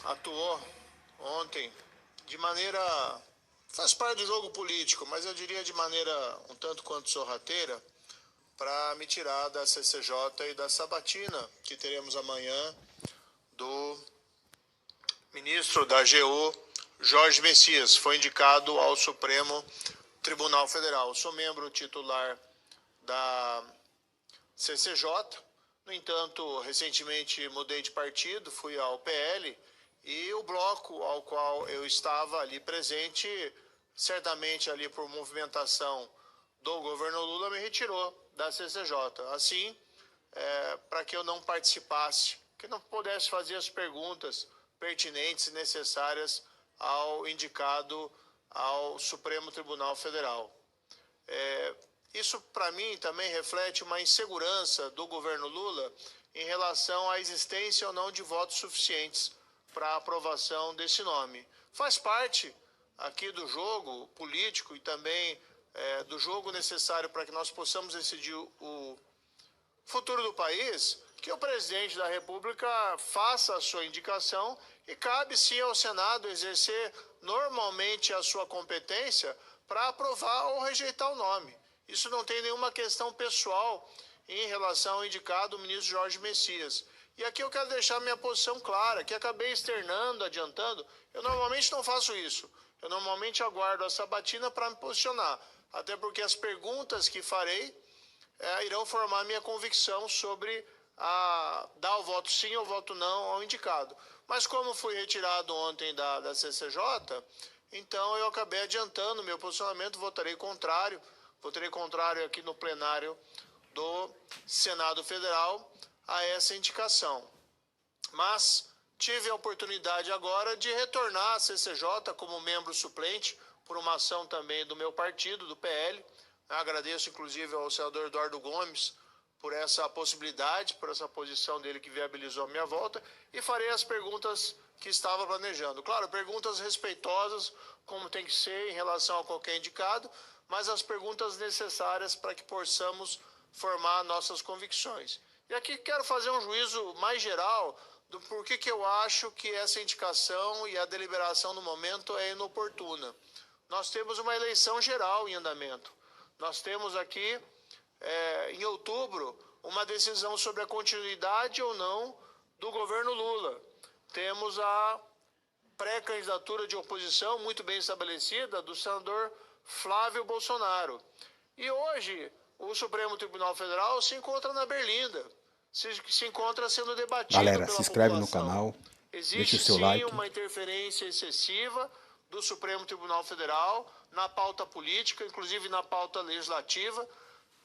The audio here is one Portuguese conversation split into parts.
atuou ontem de maneira... faz parte do jogo político, mas eu diria de maneira um tanto quanto sorrateira, para me tirar da CCJ e da sabatina que teremos amanhã do ministro da AGU, Jorge Messias. Foi indicado ao Supremo Tribunal Federal. Sou membro titular da CCJ. No entanto, recentemente mudei de partido, fui ao PL, e o bloco ao qual eu estava ali presente, certamente ali por movimentação do governo Lula, me retirou da CCJ. Assim, para que eu não participasse, que não pudesse fazer as perguntas pertinentes e necessárias ao indicado ao Supremo Tribunal Federal. Isso, para mim, também reflete uma insegurança do governo Lula em relação à existência ou não de votos suficientes para a aprovação desse nome. Faz parte aqui do jogo político e também do jogo necessário para que nós possamos decidir o futuro do país, que o presidente da República faça a sua indicação e cabe sim ao Senado exercer normalmente a sua competência para aprovar ou rejeitar o nome. Isso não tem nenhuma questão pessoal em relação ao indicado ministro Jorge Messias. E aqui eu quero deixar minha posição clara, que acabei externando, adiantando. Eu normalmente não faço isso. Eu normalmente aguardo a sabatina para me posicionar, até porque as perguntas que farei irão formar minha convicção sobre dar o voto sim ou voto não ao indicado. Mas como fui retirado ontem da CCJ, então eu acabei adiantando meu posicionamento, votarei contrário aqui no plenário do Senado Federal a essa indicação. Mas tive a oportunidade agora de retornar à CCJ como membro suplente por uma ação também do meu partido, do PL. Agradeço, inclusive, ao senador Eduardo Gomes por essa possibilidade, por essa posição dele que viabilizou a minha volta, e farei as perguntas que estava planejando. Claro, perguntas respeitosas, como tem que ser em relação a qualquer indicado, mas as perguntas necessárias para que possamos formar nossas convicções. E aqui quero fazer um juízo mais geral do porquê que eu acho que essa indicação e a deliberação no momento é inoportuna. Nós temos uma eleição geral em andamento. Nós temos aqui, em outubro, uma decisão sobre a continuidade ou não do governo Lula. Temos a pré-candidatura de oposição muito bem estabelecida do senador Flávio Bolsonaro. E hoje o Supremo Tribunal Federal se encontra na Berlinda, se encontra sendo debatido Galera, pela se inscreve no população. canal, Existe deixa o seu sim like. uma interferência excessiva do Supremo Tribunal Federal na pauta política, inclusive na pauta legislativa.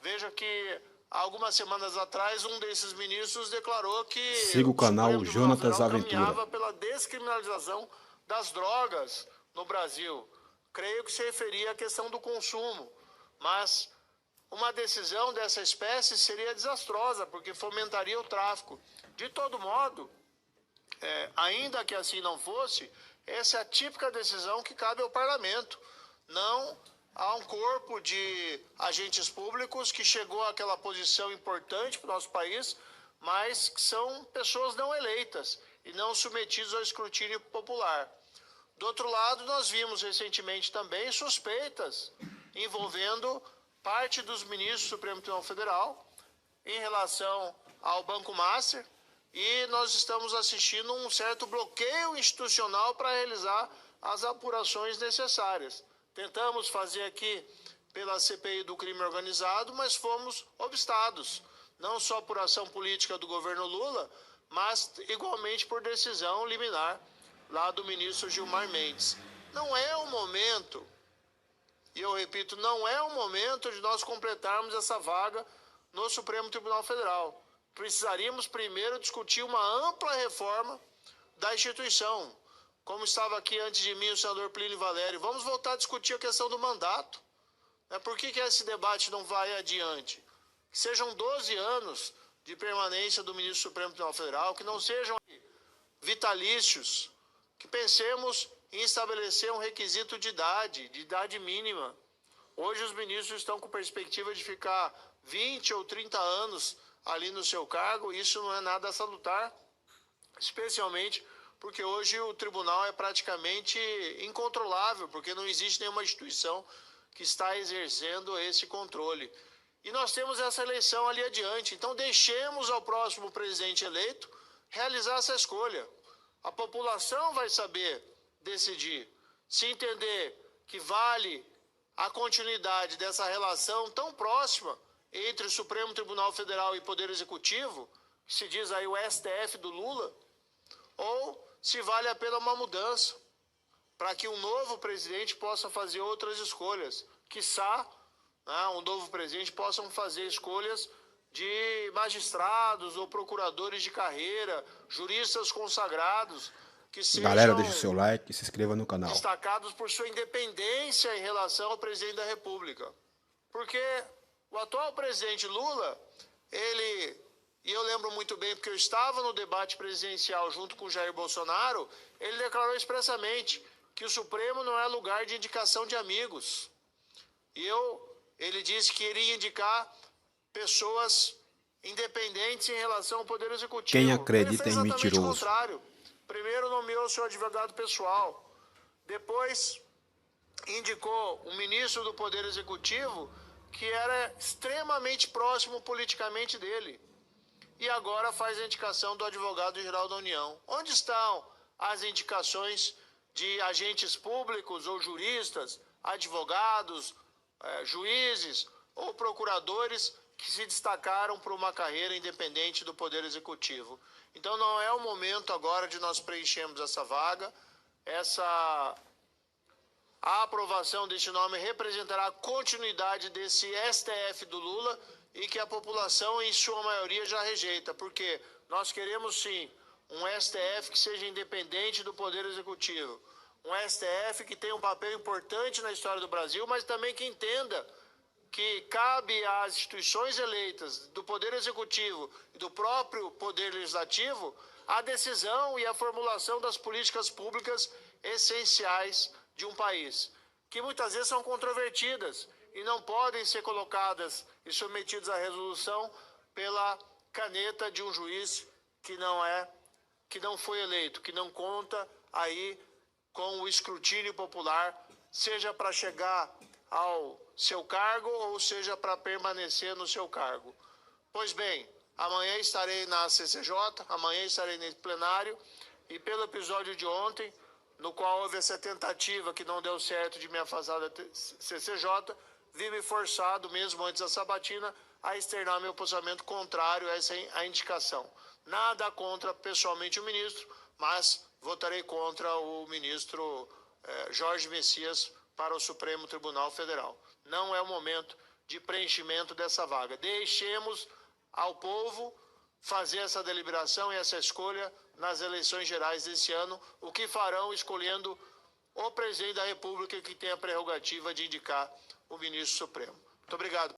Veja que há algumas semanas atrás um desses ministros declarou que siga o canal Jonatas Aventura caminhava pela descriminalização das drogas no Brasil. Creio que se referia à questão do consumo, mas uma decisão dessa espécie seria desastrosa, porque fomentaria o tráfico. De todo modo, ainda que assim não fosse, essa é a típica decisão que cabe ao parlamento, não a um corpo de agentes públicos que chegou àquela posição importante para o nosso país, mas que são pessoas não eleitas e não submetidos ao escrutínio popular. Do outro lado, nós vimos recentemente também suspeitas envolvendo parte dos ministros do Supremo Tribunal Federal em relação ao Banco Master, e nós estamos assistindo um certo bloqueio institucional para realizar as apurações necessárias. Tentamos fazer aqui pela CPI do crime organizado, mas fomos obstados, não só por ação política do governo Lula, mas igualmente por decisão liminar lá do ministro Gilmar Mendes. Não é o momento, e eu repito, não é o momento de nós completarmos essa vaga no Supremo Tribunal Federal. Precisaríamos primeiro discutir uma ampla reforma da instituição. Como estava aqui antes de mim o senador Plínio Valério, vamos voltar a discutir a questão do mandato. Por que esse debate não vai adiante? Que sejam 12 anos de permanência do ministro do Supremo Tribunal Federal, que não sejam vitalícios, que pensemos em estabelecer um requisito de idade mínima. Hoje os ministros estão com perspectiva de ficar 20 ou 30 anos ali no seu cargo, isso não é nada salutar, especialmente porque hoje o tribunal é praticamente incontrolável, porque não existe nenhuma instituição que está exercendo esse controle. E nós temos essa eleição ali adiante, então deixemos ao próximo presidente eleito realizar essa escolha. A população vai saber decidir, se entender que vale a continuidade dessa relação tão próxima entre o Supremo Tribunal Federal e Poder Executivo, que se diz aí o STF do Lula, ou se vale a pena uma mudança, para que um novo presidente possa fazer outras escolhas. Quiçá, um novo presidente possa fazer escolhas de magistrados ou procuradores de carreira, juristas consagrados, que sejam, galera, deixe o seu like e se inscreva no canal, destacados por sua independência em relação ao presidente da República. Porque o atual presidente Lula, e eu lembro muito bem porque eu estava no debate presidencial junto com Jair Bolsonaro, ele declarou expressamente que o Supremo não é lugar de indicação de amigos. Ele disse que iria indicar pessoas independentes em relação ao Poder Executivo. Quem acredita ele fez em exatamente mentiroso? o contrário. Primeiro nomeou seu advogado pessoal, depois indicou um ministro do Poder Executivo que era extremamente próximo politicamente dele. E agora faz a indicação do advogado-geral da União. Onde estão as indicações de agentes públicos ou juristas, advogados, juízes ou procuradores que se destacaram por uma carreira independente do Poder Executivo? Então não é o momento agora de nós preenchermos essa vaga. A aprovação deste nome representará a continuidade desse STF do Lula e que a população, em sua maioria, já rejeita, porque nós queremos sim um STF que seja independente do Poder Executivo, um STF que tenha um papel importante na história do Brasil, mas também que entenda que cabe às instituições eleitas do Poder Executivo e do próprio Poder Legislativo a decisão e a formulação das políticas públicas essenciais de um país, que muitas vezes são controvertidas e não podem ser colocadas e submetidas à resolução pela caneta de um juiz que não foi eleito, que não conta aí com o escrutínio popular, seja para chegar ao seu cargo ou seja para permanecer no seu cargo. Pois bem, amanhã estarei na CCJ, amanhã estarei nesse plenário e pelo episódio de ontem, no qual houve essa tentativa que não deu certo de me afastar da CCJ, vi-me forçado, mesmo antes da sabatina, a externar meu posicionamento contrário a essa indicação. Nada contra pessoalmente o ministro, mas votarei contra o ministro Jorge Messias para o Supremo Tribunal Federal. Não é o momento de preenchimento dessa vaga. Deixemos ao povo fazer essa deliberação e essa escolha nas eleições gerais desse ano, o que farão escolhendo o presidente da República que tem a prerrogativa de indicar o ministro Supremo. Muito obrigado.